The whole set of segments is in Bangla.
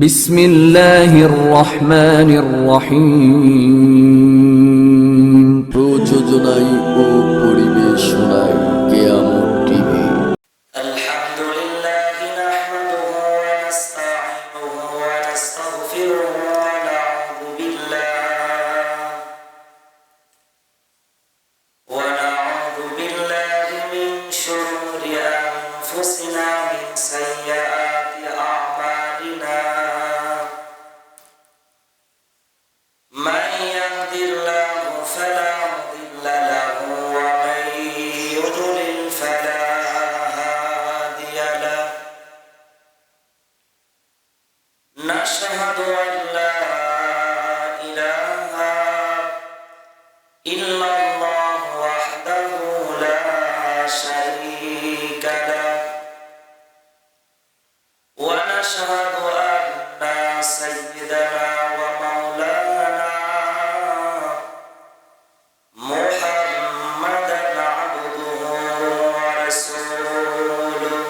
بسم الله الرحمن الرحيم প্রযোজনায় ও পরিবেশনায় কেয়ামত টিভি। الحمد لله نحمده ونستعينه ونستغفره ونعوذ بالله من شرور أنفسنا من سيئات أعمالنا من يهد الله فلا مضل له ومن يضلل فلا هادي له نشهد أن لا إله إلا الله وحده لا شريك له ونشهد أن سيدنا ومولانا محمدا عبده ورسوله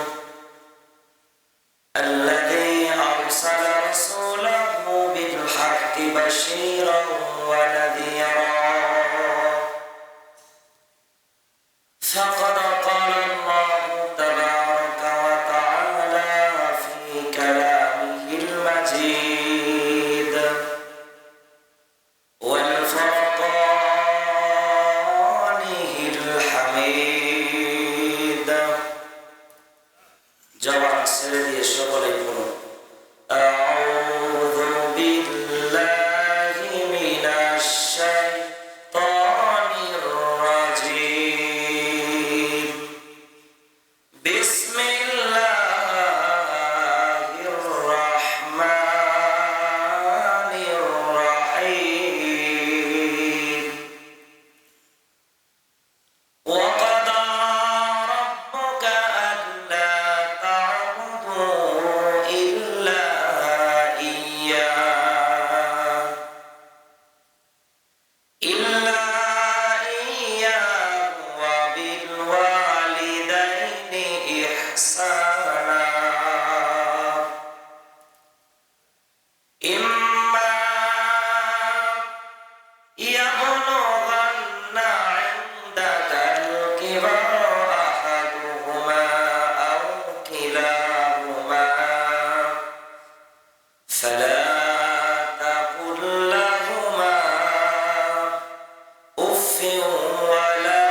الذي أرسل رسوله بالحق بشيرا ونذيرا فقد قال الله تبارك وتعالى في كلامه المجيد والفرقانه الحميد جواب سيدي الشغل يقول أعوذ بالله من الشيطان الرجيم بسم الله الرحمن الرحيم وقضى ربك ألا تعبدوا إلا إياه وبالوالدين إحسانا إما يبلغن عندك الكبر أحدهما أو كلاهما فلا تقل لهما أف ولا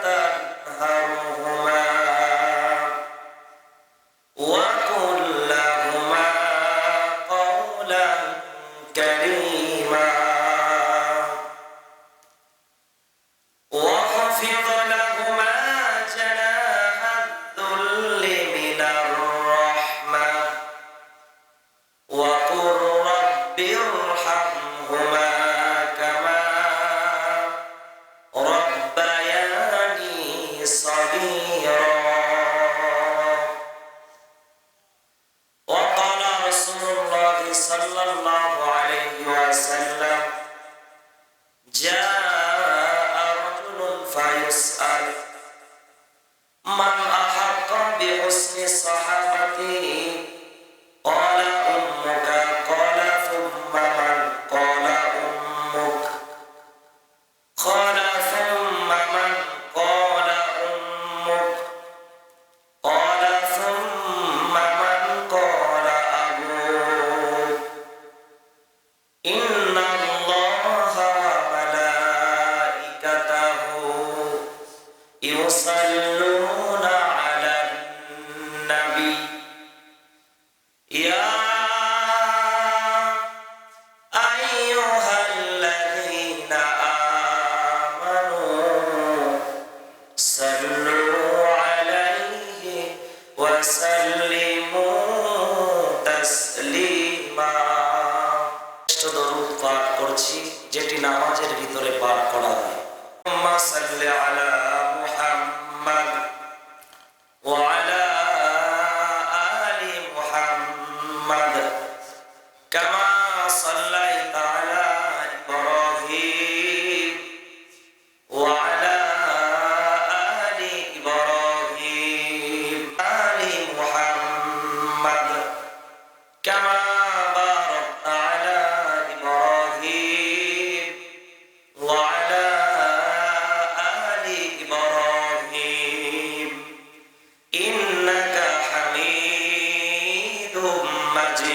تنهرهما وقل لهما قولا كريما واخفض لهما جناح الذل من الرحمة وقل رب ارحمهما كما ربياني صغيرا وقال رسول الله صلى الله عليه وسلم جاء رجل فيسأل من أحق بحسن صحابته قال أمك قال ثم من قال أمك قال ثم من قال أمك قال ثم من قال أبوك إن الله وملائكته يصلون على النبي يا أيها الذين آمنوا صلوا عليه وسلموا تسليما দরুদ পাঠ করছি যেটি নামাজের ভিতরে পাঠ করা হয় আল্লাহুম্মা সাল্লি আলা মুহাম্মাদ ওয়া আলা আলি মুহাম্মাদ কামা সাল্লাইতা আলা ইব্রাহিম ওয়া আলা আলি ইব্রাহিম আলি মুহাম্মাদ কামা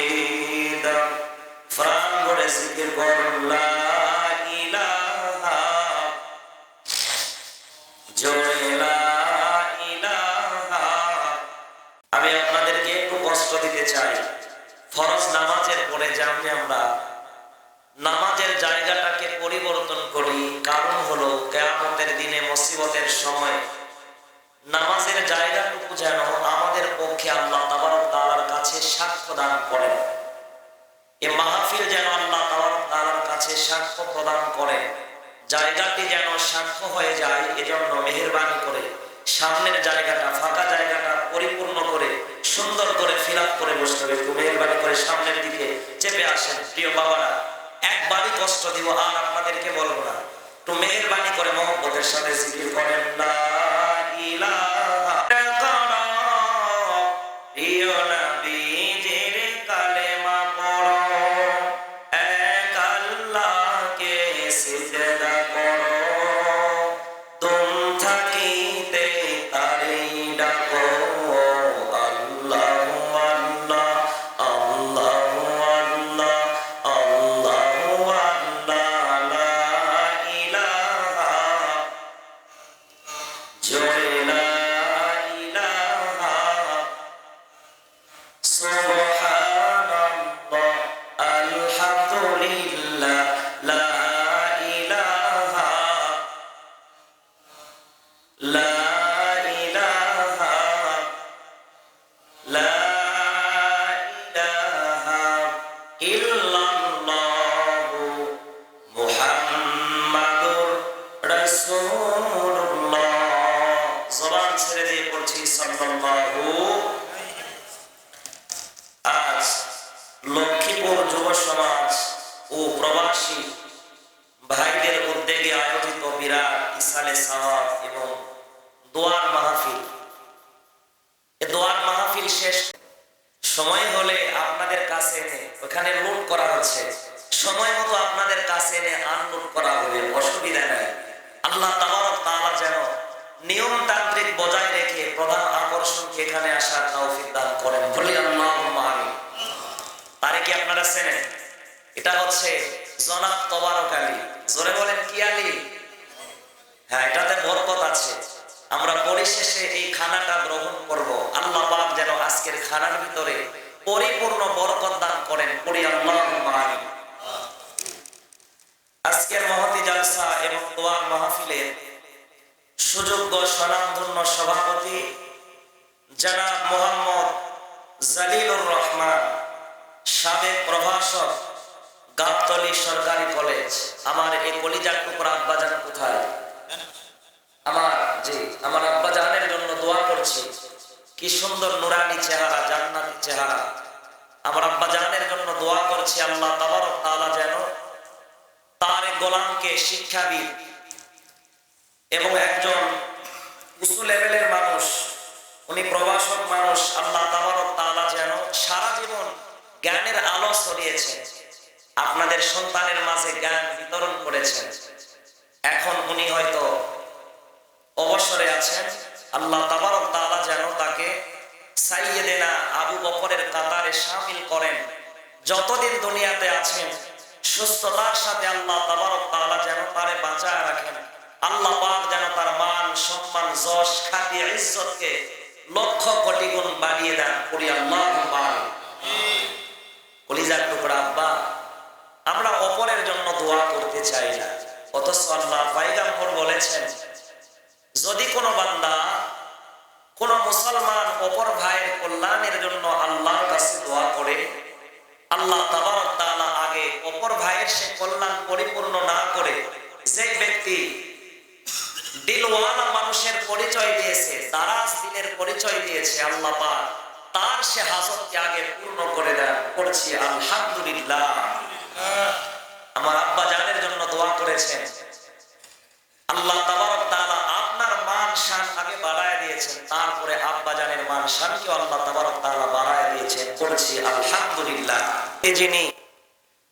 মুরিদ প্রাণ ভরে জিকির করুন লা ইলাহা জোরে লা ইলাহা। আমি আপনাদেরকে একটু কষ্ট দিতে চাই। ফরজ নামাজের পরে যেমনি আমরা নামাজের জায়গাটাকে পরিবর্তন করি, কারণ হলো কিয়ামতের দিনে মুসিবতের সময় নামাজের জায়গাটুকু যেন আমাদের পক্ষে আল্লাহ তাবারক তাআলার কাছে সাক্ষ্য দান করেন। এই মাহফিল যেন আল্লাহ তাবারক তাআলার কাছে সাক্ষ্য প্রদান করে, জায়গাটি যেন সাক্ষ্য হয়ে যায়। এজন্য মেহেরবানি করে সামনের জায়গাটা, ফাঁকা জায়গাটা পরিপূর্ণ করে সুন্দর করে ফিল আপ করে বসতে হবে। একটু মেহেরবানি করে সামনের দিকে চেপে আসেন প্রিয় বাবারা। একবারই কষ্ট দিব, আর আপনাদেরকে বলবো না। একটু মেহেরবানি করে মহব্বতের সাথে জিকির করেন লা ইলাহা ইয়া নবীজির কালেমা পড়ো, এক আল্লাহকে সিজদা করো, তুম থাকিতে তারে ডাকো, আল্লাহু আল্লাহ আল্লাহু আল্লাহ আল্লাহু আল্লাহ লা ইলাহা জোরে লা ইলাহা সুবহানাল্লাহ আলহামদুলিল্লাহ লা ইলাহা লা ইলাহা লা ইলাহা ইল্লাল্লাহু মুহাম্মাদুর রাসূলুল্লাহ। জবান ছেড়ে দিয়ে পড়ছি সাল্লাল্লাহু। আজ লক্ষ্মীপুর যুব সমাজ ও প্রবাসী ভাইদের উদ্যোগে আয়োজিত বিরাট ইসালে সাওয়াব এবং দোয়ার মাহফিল। এই দোয়ার মাহফিল শেষ সময় হলে আপনাদের কাছে এনে ওখানে লোড করা হচ্ছে, সময় মতো আপনাদের কাছে এনে আনলোড করা হবে, অসুবিধা নাই। আল্লাহ তাবারক তাআলা যেন নিয়মতান্ত্রিক বজায় রেখে প্রধান আকর্ষণকে এখানে আসার তৌফিক দান করেন। বলি আল্লাহুম্মা আমিন। তারে কি আপনারা চেনেন? এটা হচ্ছে জনাব তবারক আলী। জোরে বলেন কি আলী? হ্যাঁ, এটাতে বরকত আছে। আমরা পরিশেষে এই খানাটা গ্রহণ করব। আল্লাহ পাক যেন আজকের খানার ভিতরে পরিপূর্ণ বরকত দান করেন। পড়ি আল্লাহুম্মা আমিন। আজকের মহতি জালসা এবং দোয়ার মাহফিলের সুযোগ্য স্বনামধন্য সভাপতি জনাব মোহাম্মদ জালিলুর রহমান, সাবেক প্রভাষক, গাবতলী সরকারি কলেজ। আমার এই কলিজার টুকরা আব্বাজান কোথায়? আমার আব্বাজানের জন্য দোয়া করছি। কি সুন্দর নুরানি চেহারা, জান্নাতি চেহারা। আমার আব্বাজানের জন্য দোয়া করছি আল্লাহ তাবারক তাআলা যেন তার গোলামকে শিক্ষাবিদ এবং একজন উঁচু লেভেলের মানুষ, উনি প্রভাষক মানুষ, আল্লাহ তাবারক তাআলা যেন সারা জীবন জ্ঞানের আলো ছড়িয়েছেন, আপনাদের সন্তানের মাঝে জ্ঞান বিতরণ করেছেন। এখন উনি হয়তো অবসরে আছেন। আল্লাহ তাবারক তাআলা যেন তাকে সাইয়্যিদেনা আবু বকরের কাতারে শামিল করেন। যতদিন দুনিয়াতে আছেন সুস্থতার সাথে আল্লাহ তাবারক তাআলা যেন তারে বাঁচায় রাখেন। আল্লাহ পাক যেন তার মান, সম্মান, যশ, খ্যাতি, ইজ্জতকে লক্ষ কোটি গুণ বাড়িয়ে দেন। করি আল্লাহুম্মা আমিন। কলিজার টুকরা আব্বা, আমরা অপরের জন্য দোয়া করতে চাই না, অথচ আল্লাহ পয়গম্বর বলেছেন যদি কোনো বান্দা, কোন মুসলমান অপর ভাইয়ের কল্যাণের জন্য আল্লাহর কাছে দোয়া করে, আল্লাহ তাবারক তাআলা আগে অপর ভাইয়ের সে কল্যাণ পরিপূর্ণ না করে যে ব্যক্তি দিলওয়ালা মানুষের পরিচয় দিয়েছে, দারাজ দিলের পরিচয় দিয়েছে, আল্লাহ পাক তার সে হাজতকে আগে পূর্ণ করে দেন। করছি আলহামদুলিল্লাহ। আমার আব্বা জানের জন্য দোয়া করেছেন, আল্লাহ তাবারক তাআলা আপনার মান শান আগে বাড়ায় দিয়েছেন, তারপরে আব্বা জানের মান শানকে আল্লাহ তাবারক তাআলা বাড়ায় দিয়েছেন। করছি আলহামদুলিল্লাহ। এই যিনি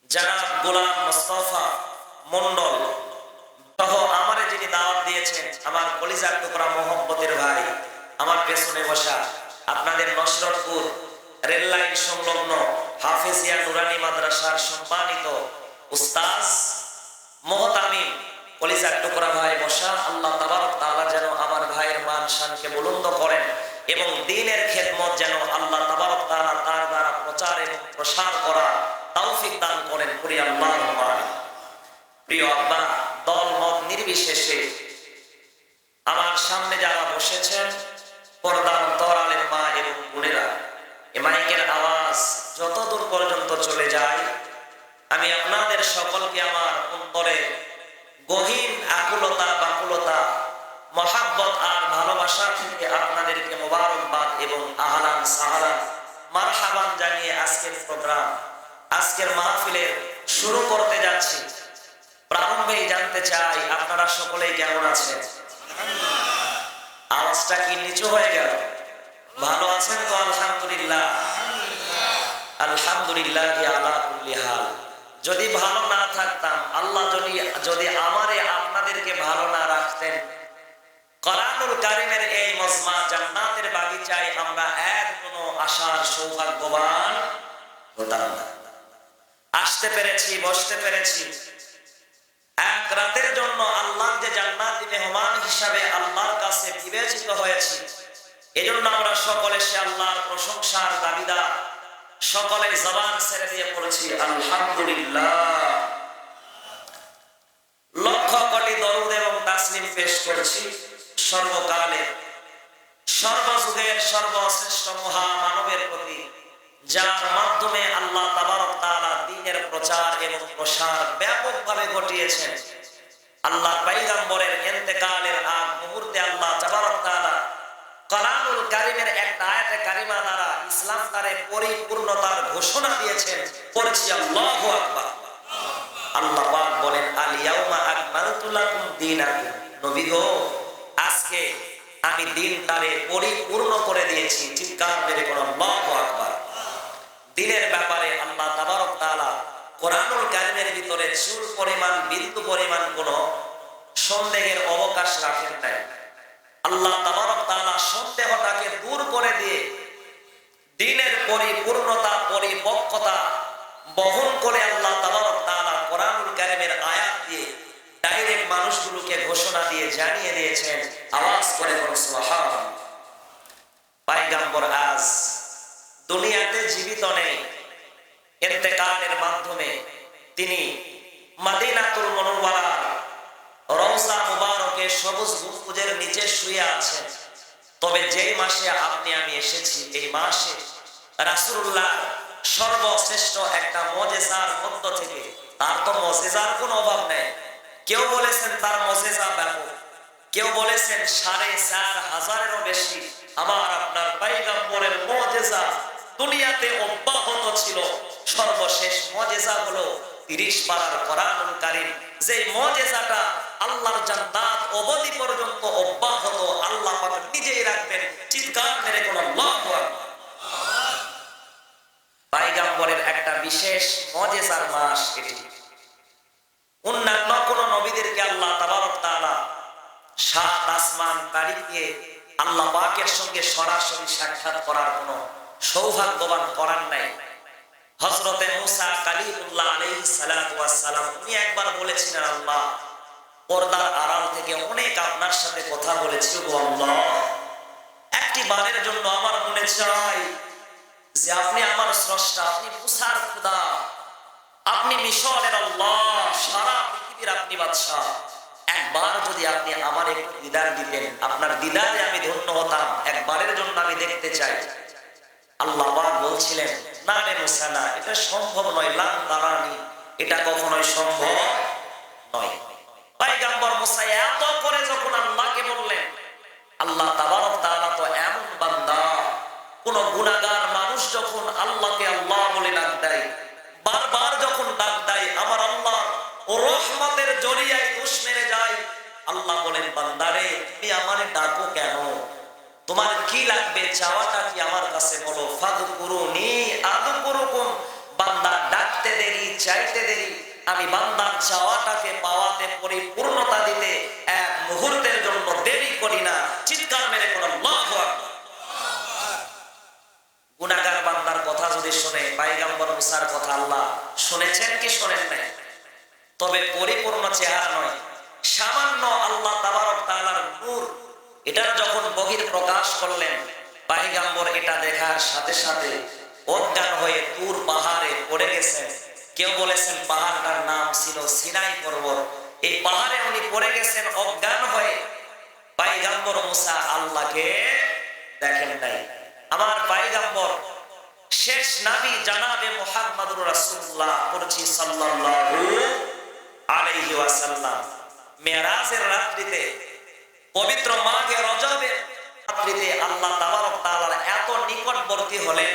জনাব গোলাম মুস্তাফা মন্ডল সহ আমারে যিনি দাওয়াত দিয়েছেন, আমার কলিজার টুকরা মোহাম্মতের ভাই, আমার পেছনে বসা আপনাদের নসরতপুর রেল লাইন সংলগ্ন হাফেজিয়া নুরানি মাদ্রাসার সম্মানিত উস্তাজ মুহতামিম কলিজার টুকরা ভাই বসা, আল্লাহ তাবারক তাআলা যেন আমার ভাইয়ের মান শানকে বুলন্দ করেন এবং দ্বীনের খেদমত যেন আল্লাহ তাবারক তাআলা তার দ্বারা প্রচার এবং প্রসার করা তৌফিক দান করেন। করি আল্লাহুম্মা আমিন। প্রিয় আব্বা, দল মত নির্বিশেষে আমার সামনে যারা বসেছেন, পর্দার অন্তরালের মা এবং বোনেরা, এই মাইকের আওয়াজ যতদূর পর্যন্ত চলে যায়, আমি আপনাদের সকলকে আমার অন্তরে গহীন আকুলতা বাকুলতা মহাব্বত আর ভালোবাসা থেকে আপনাদেরকে মোবারকবাদ এবং আহলান সাহলান মারহাবান জানিয়ে আজকের প্রোগ্রাম, আজকের মাহফিলের শুরু করতে যাচ্ছি। প্রারম্ভেই জানতে চাই আপনারা সকলেই কেমন আছেন? আওয়াজটা কি নিচু হয়ে গেল? ভালো আছেন তো? আলহামদুলিল্লাহ, আলহামদুলিল্লাহ আলা কুল্লি হাল। যদি ভালো না থাকতাম, আল্লাহ যদি আমারে আপনাদেরকে ভালো না রাখতেন, কোরআনুল কারীমের এই মজমা জান্নাতের বাগিচায় আমরা একজনও আসার সৌভাগ্যবান হতাম না। আসতে পেরেছি, বসতে পেরেছি, এক রাতের জন্য আল্লাহ যে জান্নাতি মেহমান হিসাবে আল্লাহর কাছে বিবেচিত হয়েছি, এজন্য আমরা সকলে সে আল্লাহর প্রশংসার দাবিদার, সকলে জবান ছেড়ে দিয়ে পড়েছি আলহামদুলিল্লাহ। লক্ষ কোটি দরুদ এবং তাসলিম পেশ করেছি সর্বকালে সর্বযুগের সর্বশ্রেষ্ঠ মহামানবের প্রতি, যার মাধ্যমে আল্লাহ তাবারক তাআলা দ্বীনের প্রচার এবং প্রসার ব্যাপকভাবে ঘটিয়েছেন। আল্লাহর পয়গম্বরের ইন্তেকালের আগ মুহূর্তে আল্লাহ তাবারক তাআলা কোরআনুল কারীমের একটা আয়াতে কারিমা দ্বারা ইসলাম তারে পরিপূর্ণতার ঘোষণা দিয়েছেন। পড়ছি আল্লাহু আকবার। আল্লাহ পাক বলেন, আল ইয়াউমা আকমালতু লাকুম দীনাকুম। নবী গো, আজকে আমি দ্বীনটারে পরিপূর্ণ করে দিয়েছি। চিৎকার মেরে বলুন আল্লাহু আকবার। দ্বীনের ব্যাপারে আল্লাহ তাবারক তাআলা কোরআনুল কারীমের ভিতরে চুল পরিমাণ, বিন্দু পরিমাণ কোনো সন্দেহের অবকাশ রাখেন নাই। আল্লাহ তাবারক তাআলা সন্দেহটাকে দূর করে দিয়ে দ্বীনের পরিপূর্ণতা, পরিপক্কতা বহন করে আল্লাহ তাবারক তাআলা কোরআনুল কারীমের আয়াত দিয়ে ডাইরেক্ট মানুষগুলোকে ঘোষণা দিয়ে জানিয়ে দিয়েছেন। আওয়াজ করে বলুন সুবহানাল্লাহ। পয়গম্বর আজ দুনিয়াতে জীবিত নেই, ইন্তেকালের মাধ্যমে তিনি মদিনাতুল মুনাওয়ারার রওজা মুবারকে সবুজ গম্বুজের নিচে শুয়ে আছেন। তবে যেই মাসে আপনি আমি এসেছি, এই মাসে রাসূলুল্লাহ সর্বশ্রেষ্ঠ একটা মুজিজার মধ্য থেকে, তার তো মুজিজার কোনো অভাব নেই। কেউ বলেছেন তার মুজিজা ব্যাপক, কেউ বলেছেন ৪৫০০০-এরও বেশি। আমার আপনার পয়গম্বরের মুজিজা দুনিয়াতে অব্যাহত ছিল। সর্বশেষ মুজিজা হলো ৩০ পারার কোরআনুল কারীম, যে মুজিজাটা আল্লাহর জান্নাত অবধি পর্যন্ত অব্যাহত আল্লাহ পাক নিজেই রাখবেন। চিৎকার মেরে কোন আল্লাহু আকবার। পয়গম্বরের একটা বিশেষ মুজিজার মাস এটি। অন্যান্য কোন নবীদেরকে আল্লাহ তাবারক তাআলা ৭ আসমান পাড়ি দিয়ে আল্লাহ পাকের সঙ্গে সরাসরি সাক্ষাৎ করার কোন সৌভাগ্যবান করার নাই। হযরতে মুসা কালিমুল্লাহ আলাইহিস সালাতু ওয়াস সালাম, উনি একবার বলেছিলেন, আল্লাহ, পর্দার আড়াল থেকে অনেক আপনার সাথে কথা বলেছি, ও আল্লাহ, একটি বারের জন্য আমার মনে চাই যে আপনি আমার স্রষ্টা, আপনি মুসার খোদা, আপনি মিশরের আল্লাহ, সারা পৃথিবীর আপনি বাদশা। একবার যদি আপনি আমার একটু দিদার দিতেন, আপনার দিদারে আমি ধন্য হতাম। একবারের জন্য আমি দেখতে চাই। আল্লাহ পাক বলছিলেন, না রে মুসা, না, এটা সম্ভব নয়। লান তারানি, এটা কখনোই সম্ভব নয়। পয়গম্বর মুসা এত করে যখন আল্লাহকে বললেন, আল্লাহ তাবারক তাআলা তো এমন বান্দা, কোন গুনাহগার মানুষ যখন আল্লাহকে আল্লাহ বলে ডাক দেয়, বারবার যখন ডাক দেয়, আমার আল্লাহ ও রহমতের জরিয়ায় দোষ মেরে যায়। আল্লাহ বলেন, বান্দারে, তুমি আমারে ডাকো কেন? তোমার কি লাগবে? চাওয়াটা কি আমার কাছে বলো। ফাদকুরুনি আযকুরুকুম। বান্দা ডাকতে দেরি, চাইতে দেরি, আমি বান্দার চাওয়াটাকে পাওয়াতে, পরিপূর্ণতা দিতে এক মুহূর্তের জন্য দেরি করি না। চিৎকার মেরে কোন আল্লাহু আকবার। গুনাহগার বান্দার কথা যদি শুনে, পয়গম্বর মুসার কথা আল্লাহ শুনেছেন কি শোনেন নাই? তবে পরিপূর্ণ চেহারা নয়, সামান্য আল্লাহ তাবারক তাআলার নূর এটার যখন বহির প্রকাশ করলেন, পয়গম্বর এটা দেখার সাথে সাথে অজ্ঞান হয়ে তুর পাহাড়ে পড়ে গেছেন। কেউ বলেছেন পাহাড়টার নাম ছিল সিনাই পর্বত। এই পাহাড়ে উনি পড়ে গেছেন অজ্ঞান হয়ে। পয়গম্বর মুসা আল্লাহকে দেখেন নাই। আমার পয়গম্বর শেষ নবী জনাবে মুহাম্মদুর রাসূলুল্লাহ পড়ছি সাল্লাল্লাহু আলাইহি ওয়াসাল্লাম মেরাজের রাত্রিতে, পবিত্র মাঘে রজবের রাত্রিতে আল্লাহ তাবারক তাআলার এত নিকটবর্তী হলেন।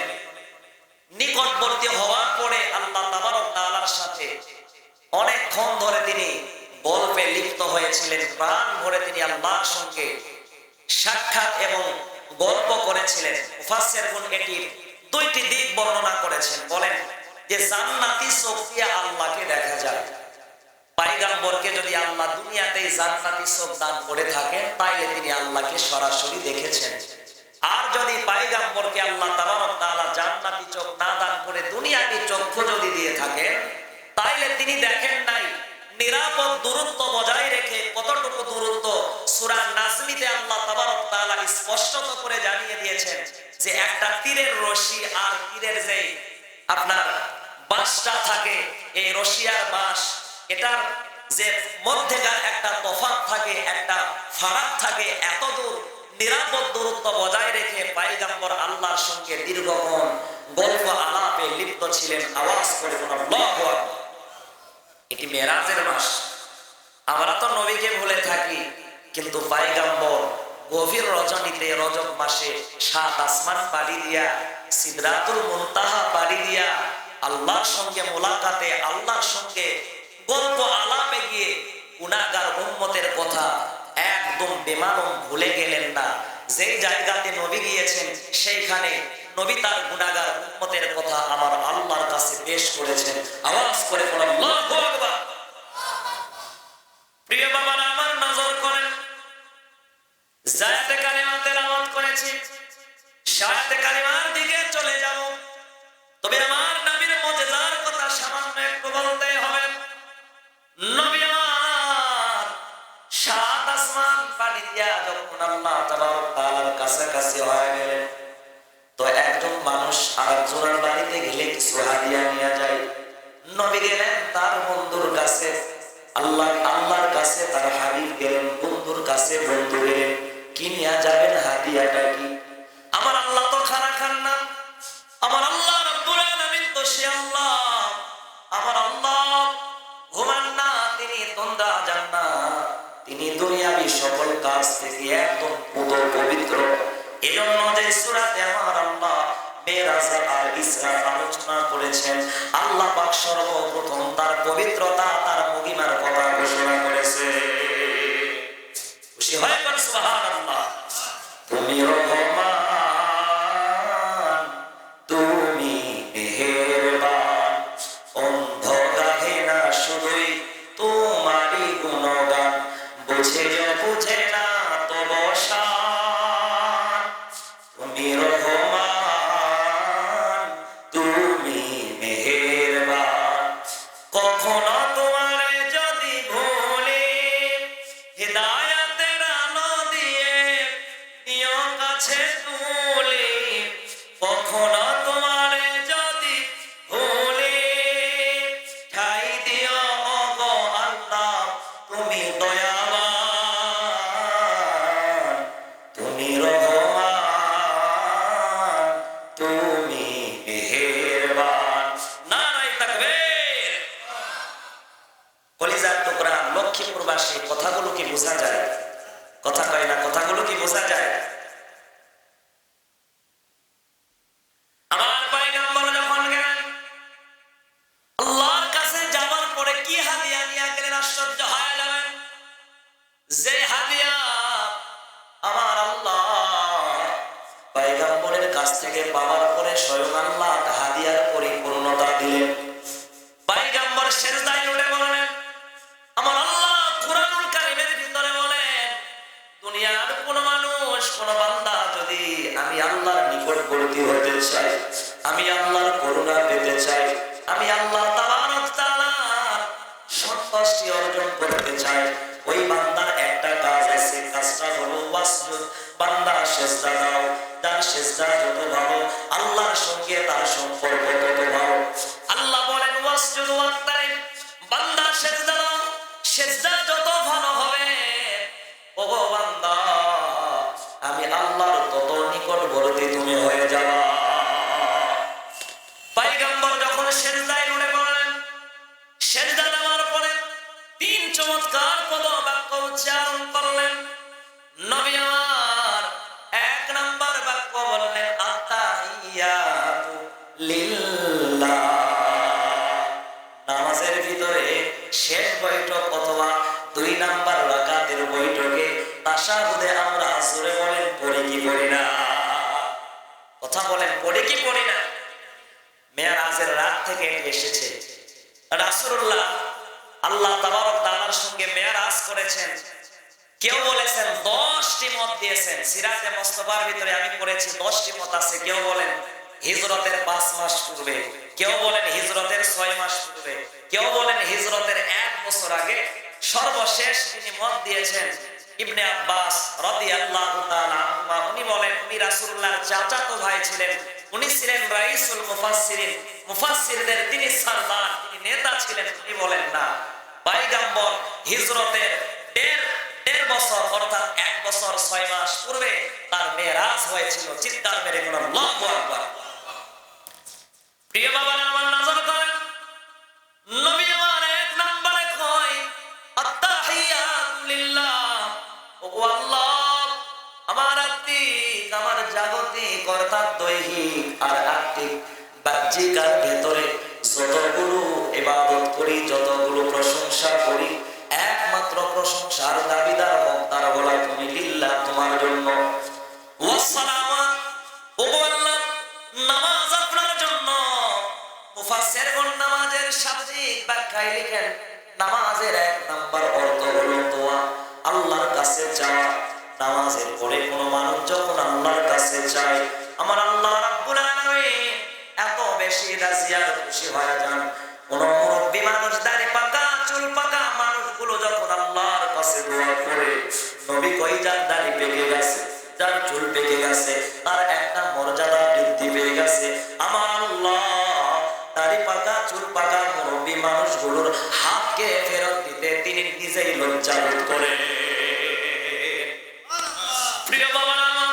নিকটবর্তী হওয়ার পরে আল্লাহ তাবারক তাআলার সাথে অনেকক্ষণ ধরে তিনি গল্পে লিপ্ত হয়েছিলেন। প্রাণ ভরে তিনি আল্লাহর সঙ্গে সাক্ষাৎ এবং গল্প করেছিলেন। মুফাসসিরগণ এটির দুইটি দিক বর্ণনা করেছেন। বলেন যে জান্নাতি চোখ দিয়ে আল্লাহকে দেখা যায়। পয়গম্বরকে যদি আল্লাহ দুনিয়াতেই জান্নাতি চোখ দান করে থাকেন, তাইলে তিনি আল্লাহকে সরাসরি দেখেছেন। আর যদি পয়গম্বরকে আল্লাহ তাবারক তাআলা জান্নাতি চোখ না দান করে দুনিয়াবি চক্ষু যদি দিয়ে থাকেন, তাইলে তিনি দেখেন নাই। নিরাপদ দূরত্ব বজায় রেখে, কতটুকু দূরত্ব সূরা নাজমিতে আল্লাহ তাবারক তাআলা স্পষ্ট করে জানিয়ে দিয়েছেন যে একটা তীরের রশি আর তীরের যে আপনার বাঁশটা থাকে, এই রশি আর বাঁশ এটার যে মধ্যেকার একটা তফাৎ থাকে, একটা ফারাক থাকে, এত দূর নিরাপদ দূরত্ব বজায় রেখে পয়গম্বর আল্লাহর সঙ্গে দীর্ঘক্ষণ গল্প আলাপে লিপ্ত ছিলেন। আওয়াজ করে বলুন আল্লাহু আকবার। এটি মেরাজের মাস। আমরা তো নবীকে ভুলে থাকি, কিন্তু পয়গম্বর গভীর রজনীতে, রজব মাসে 7 আসমান পাড়ি দিয়া, সিদরাতুল মুনতাহা পাড়ি দিয়া আল্লাহর সঙ্গে মোলাকাতে, আল্লাহর সঙ্গে গল্প আলাপে গিয়ে গুনাহগার উম্মতের কথা একদম বেমালুম ভুলে গেলেন না। যেই জায়গাতে নবী গিয়েছেন, সেইখানে নবী তার গুনাহগার উম্মতের কথা আমার আল্লাহর কাছে পেশ করেছেন। আওয়াজ করে বলেন আল্লাহু আকবার। প্রিয় বাবারা আমার, নজর করেন, জায়াতে কালিমা তেলাওয়াত করেছি, শায়াতে কালিমার দিকে চলে যাব। তবে আমার নবীর মুজিজার কথা সামান্য একটু বলতে হবে। নবী আমার 7 আসমান পাড়ি দিয়া যখন আল্লাহ তাবারক তাআলার কাছাকাছি হয়ে গেলেন, তো একজন মানুষ আরেকজনের বাড়িতে গেলে কিছু হাদিয়া নিয়ে যায়। নবী গেলেন তার বন্ধুর কাছে, আল্লাহর কাছে তার হাবিব গেলেন, বন্ধুর কাছে বন্ধু গেলেন। কি নিয়ে যাবেন, হাদিয়াটা কি? আমার আল্লাহ তো খানা খান না, আমার আল্লাহ রাব্বুল আলামিন তো সে আল্লাহ, আমার আল্লাহ ঘুমান না, তিনি তন্দা যান না, তিনি দুনিয়াবি সকল কাজ থেকে একদম পবিত্র। এজন্য যে সূরাতে আমার আল্লাহ মেরাজ আর ইসরা আলোচনা করেছেন, আল্লাহ পাক সর্বপ্রথম তার পবিত্রতা, তার মহিমার কথা ঘোষণা করেছে। খুশি হয় বল সুবহানাল্লাহ। তুমি রহমান, তুমি মেহেরবান, অন্ধ গাহে না শুধুই তোমারই গুণগান, বুঝে বুঝে না তো বসান। তুমি রহমান, তুমি মেহেরবান, কখনো তোমারে যদি ভুলি, হিদায়াতের আলো দিয়ে নিও কাছে তুলি। কখনো তোমারে যদি ভুলি, ঠাই দিও গো আল্লাহ, তুমি দয়াবান, তুমি রহমান, তুমি মেহেরবান। নারায়ে তাকবীর। কলিজার টুকরা লক্ষ্মীপুরবাসী, কথাগুলো কি বোঝা যায়? কথা কয় না, কথাগুলো কি বোঝা যায়? আমার পয়গম্বর যখন গেলেন, আল্লাহর কাছে যাওয়ার পরে কি হাদিয়া নিয়ে গেলেন, আশ্চর্য হয়ে যাবেন। যে হাদিয়া আমার আল্লাহ পয়গম্বরের কাছ থেকে পাওয়ার পরে স্বয়ং আল্লাহ হাদিয়ার পরিপূর্ণতা দিলেন। পয়গম্বর সিজদায় উঠে বলেন, আমার আল্লাহ কুরআনুল কারীমের ভিতরে বলেন, দুনিয়ার কোন মানুষ, কোন বান্দা যদি আমি আল্লাহর নিকটবর্তী হতে চাই, আমি আল্লাহর চায়, ওই বান্দার একটা কাজ আছে, কাজটা হলো ওয়াসজুদ, বান্দা সিজদা দাও। তার সিজদা যত ভালো, আল্লাহর সঙ্গে তার সম্পর্ক তত ভালো। আল্লাহ বলেন ওয়াসজুদ ওয়াক্তারিব, বান্দা সিজদা দাও, সিজদা যত ভালো হবে ও বান্দা আমি আল্লাহর তত নিকটবর্তী তুমি হয়ে যাবা। পয়গম্বর যখন সিজদায় নুয়ে পড়লেন, সিজদা দেওয়ার পরে তিন চমৎকার পদ বাক্য উচ্চারণ করলেন। নবী আমার এক নাম্বার বাক্য বললেন আত্তাহিয়াতু লিল্লাহ। নামাজের ভিতরে শেষ বৈঠক অথবা 2 নাম্বার রাকাতের বৈঠকে তাশাহুদে আমরা জোরে বলেন পড়ি কি পড়ি না? কথা বলেন পড়ি কি পড়ি না? মেরাজের রাত থেকে এটি এসেছে। রাসূলুল্লাহ আল্লাহ তাবারক তাআলার সঙ্গে মেরাজ করেছেন। কেউ বলেছেন 10টি মত দিয়েছেন, সিরাতে মুস্তাফার ভিতরে আমি পড়েছি 10টি মত আছে। কেউ বলেন হিজরতের 5 মাস পূর্বে, কেউ বলেন হিজরতের 6 মাস পূর্বে, কেউ বলেন হিজরতের 1 বছর আগে। সর্বশেষ তিনি মত দিয়েছেন ইবনে আব্বাস রাদিয়াল্লাহু তাআলা আনহুমা, উনি বলেন উনি রাসূলুল্লাহর চাচাতো ভাই ছিলেন, উনি ছিলেন রাইসুল মুফাসসিরিন, মুফাসসিরদের তিনি সরদার, তিনি নেতা ছিলেন। উনি বলেন না, পয়গম্বর হিজরতের দেড় বছর অর্থাৎ 1 বছর 6 মাস পূর্বে তার মেরাজ হয়েছিল। চিৎকার মেরে বলুন আল্লাহু আকবার। প্রিয় বাবা আমার নজর করেন, নবী আমার 1 নম্বরে কয় আত্তাহিয়াতু লিল্লাহ। ও আল্লাহ, আমার আত্মিক আমার জাগতিক অর্থাৎ দৈহিক আর আত্মিক বাহ্যিক আর ভেতরে যতগুলো ইবাদত করি, যতগুলো প্রশংসা করি, একমাত্র প্রশংসার দাবিদার হকদার বলা তুমি লিল্লাহ, তোমার জন্য। ওয়াসসালাওয়াত, ও আল্লাহ নামাজ আপনার জন্য। মুফাসসিরগণ নামাজের শাব্দিক ব্যাখ্যায় লিখেন নামাজের 1 নাম্বার অর্থ হলো দোয়া, আল্লাহর কাছে চাওয়া। নামাজের পরে কোনো মানুষ যখন আল্লাহর কাছে চায়, আমার আল্লাহ রাব্বুল আলামিন এত বেশি রাজি আর খুশি হয়ে যান। কোন মুরব্বী মানুষ, দাড়ি পাকা চুল পাকা মানুষগুলো যখন আল্লাহর কাছে দোয়া করে, নবী কই যার দাড়ি পেকে গেছে, যার চুল পেকে গেছে, তার একটা মর্যাদা বৃদ্ধি পেয়ে গেছে। আমার আল্লাহ দাড়ি পাকা চুল পাকা মুরব্বী মানুষগুলোর হাতকে ফেরত দিতে তিনি নিজেই লজ্জা বোধ করেন। প্রিয় বাবা আমার,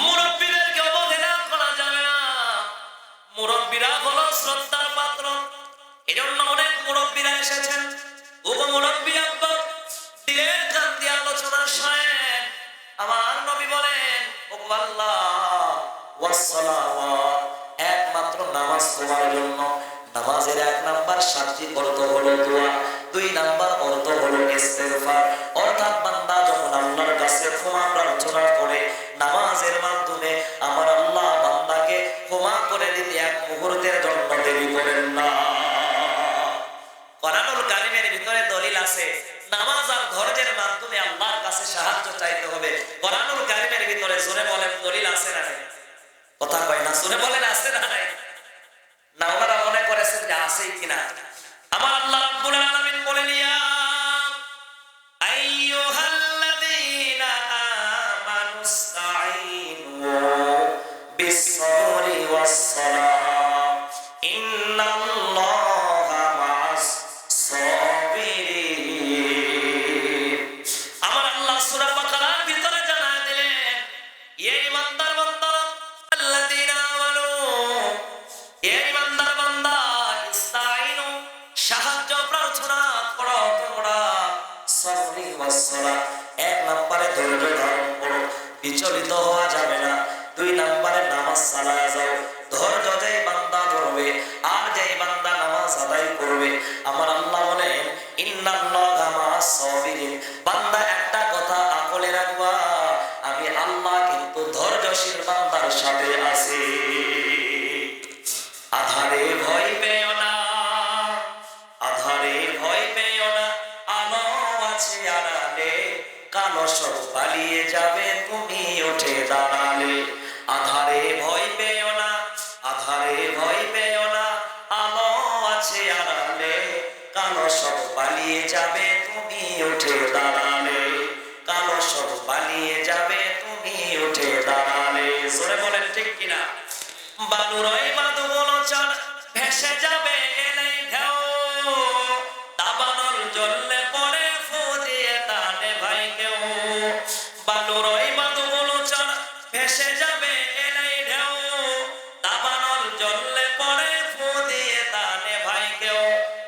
মুরব্বীদেরকে অবহেলা করা যাবে না। মুরব্বীরা হলো শ্রদ্ধার পাত্র। এজন্য অনেক মুরব্বীরা এসেছেন, ওগো মুরব্বী আব্বা দিলের কান দিয়ে আলোচনা শোনেন। আমার নবী বলেন ওগো আল্লাহ ওয়াসসালাওয়াত, একমাত্র নামাজ তোমার জন্য। নামাজের 1 নাম্বার শাব্দিক অর্থ হলো দোয়া, 2 নাম্বার অর্থ হলো ইস্তেগফার, অর্থাৎ বান্দা যখন আল্লাহর কাছে ক্ষমা প্রার্থনা করে নামাজের মাধ্যমে আমার আল্লাহ বান্দাকে ক্ষমা করে দিতে 1 মুহূর্তের জন্য দেরি করেন না। কোরআনুল কারীমের ভিতরে দলিল আছে নামাজ আর ধৈর্যের মাধ্যমে আল্লাহর কাছে সাহায্য চাইতে হবে। কোরআনুল কারীমের ভিতরে জোরে বলেন দলিল আছে না নাই? কথা কয় না, জোরে বলেন আছে না নাই? না ওনারা মনে করেছেন যে আছেই কিনা। আমার আল্লাহ রাব্বুল আলামিন বলেন ইয়া আইয়ুহাল্লাযীনা আমানুস্তাঈনু বিস-সাবরি ওয়াস-সালাহ ইন্নাল্লাহা মা'আস সাবিরিন। আমার আল্লাহ সূরা বাকারার ভিতরে জানায় দিলেন, এই ইমানদার বান্দারা আল্লাযীনা আমানু, এই ইমানদার বান্দা ইস্তাঈনু সাহায্য প্রার্থনা করো তোমরা, সাবরি ওয়াস-সালাহ 1 নম্বরে ধৈর্য ধারণ করো, বিচলিত হওয়া যাবে না। 2 নম্বরে নামাজ চালায়া যাও। ধৈর্য যেই বান্দা ধরবে আর যেই বান্দা নামাজ আদায় করবে, আমার আল্লাহ বলেন ইন্নাল্লাহা মা'আস সাবিরিন। বান্দা একটা কথা আকলে রাখবা, আমি আল্লাহ কিন্তু ধৈর্যশীল বান্দার সাথে আছি। আধারে ভয় পেও না, আধারে ভয় পেও না, আলো আছে আড়ালে, কালো সব পালিয়ে যাবে তুমি উঠে দাঁড়ালে। আধারে ভয় পেও না, আধারে ভয় পেও না, আলো আছে আড়ালে, কালো সব পালিয়ে যাবে তুমি উঠে দাঁড়ালে, কালো সব পালিয়ে যাবে তুমি উঠে দাঁড়ালে। জোরে বলেন ঠিক কিনা? বালুর ওই বাঁধগুলো চল ভেসে যাবে এলেই ঢেউ, দাবানল জ্বললে পরে ফু দিয়ে টানে ভাই কেউ। বালুর ওই বাঁধগুলো চল ভেসে যাবে এলেই ঢেউ, দাবানল জ্বললে পরে ফু দিয়ে টানে ভাই কেউ।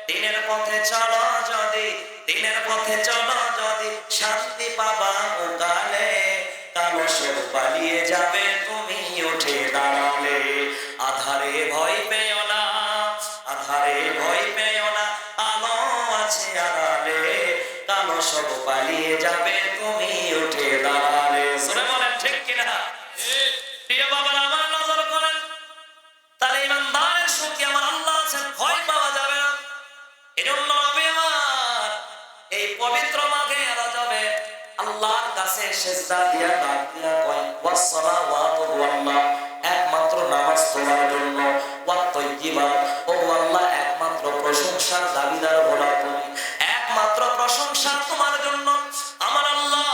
দিনের পথে চলো যদি, দিনের পথে চলো যদি শান্তি পাবা ওকালে, কালো সব পালিয়ে যাবে তুমি উঠে দাঁড়ালে। আধারে ভয় পেও না, আধারে ভয় পেও না, আলো আছে আড়ালে, কালো সব পালিয়ে যাবে তুমি উঠে দাঁড়ালে। জোরে বলেন ঠিক কিনা? প্রিয় বাবারা আমার নজর করেন, তাহলে ইমানদারের সুখী আমার আল্লাহ আছেন, ভয় পাওয়া যাবে না। এজন্য নবী আমার এই পবিত্র মাঘে রজবে আল্লাহর কাছে সিজদা দিয়া ডাক দিয়া কয় ওয়াসসালাওয়াতু ওয়াল্লাহ, একমাত্র নামাজ তোমার জন্য, ওয়াত-তাইয়্যিবাত, ও আল্লাহ একমাত্র প্রশংসার দাবিদার বলা তুমি, একমাত্র প্রশংসা তোমার জন্য। আমার আল্লাহ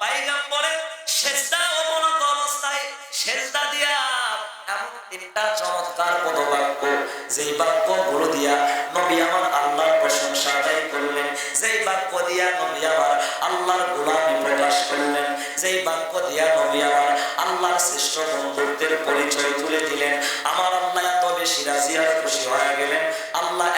পয়গম্বরের সিজদা অবনত অবস্থায় সিজদা দিয়া এমন তিনটা চমৎকার পদবাক্য, যেই বাক্যগুলো দিয়া নবী আমার আল্লাহর প্রশংসা আদায় করলেন, যেই বাক্য দিয়া নবী আমার আল্লাহর গোলামি প্রকাশ করলেন, যেই বাক্য দিয়া নবী আমার আল্লাহর শ্রেষ্ঠ বন্ধুত্বের পরিচয় তুলে দিলেন, আমার আল্লাহ এত বেশি রাজি আর খুশি হয়ে গেলেন। আল্লাহ